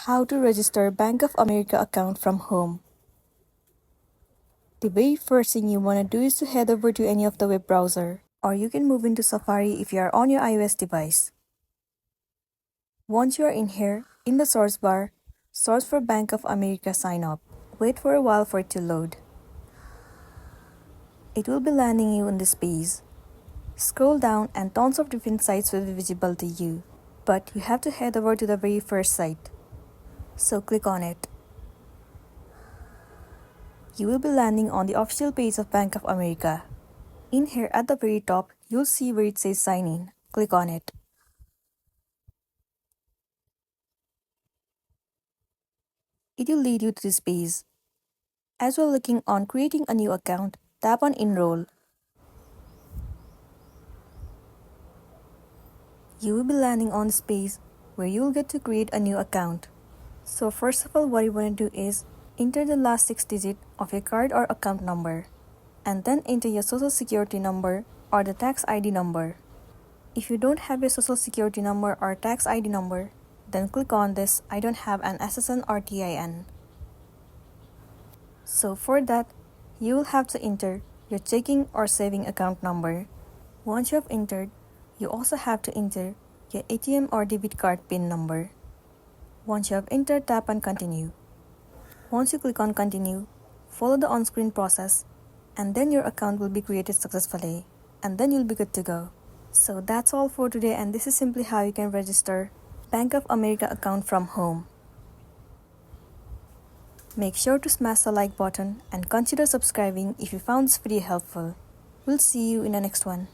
How to register Bank of America account from home. The very first thing you want to do is to head over to any of the web browser, or you can move into Safari if you are on your iOS device. Once you are in here, in the source bar, search for Bank of America sign up. Wait for a while for it to load. It will be landing you on this page. Scroll down and tons of different sites will be visible to you, but you have to head over to the very first site. So click on it. You will be landing on the official page of Bank of America. In here at the very top, you'll see where it says sign in. Click on it. It will lead you to this page. As we're looking on creating a new account, tap on Enroll. You will be landing on this page where you will get to create a new account. So first of all, what you want to do is enter the last 6 digits of your card or account number, and then enter your social security number or the tax ID number. If you don't have your social security number or tax ID number, then click on this I don't have an SSN or TIN. So for that, you will have to enter your checking or saving account number. Once you have entered, you also have to enter your ATM or debit card PIN number. Once you have entered, tap on continue. Once you click on continue, follow the on-screen process, and then your account will be created successfully, and then you'll be good to go. So that's all for today, and this is simply how you can register Bank of America account from home. Make sure to smash the like button and consider subscribing if you found this video helpful. We'll see you in the next one.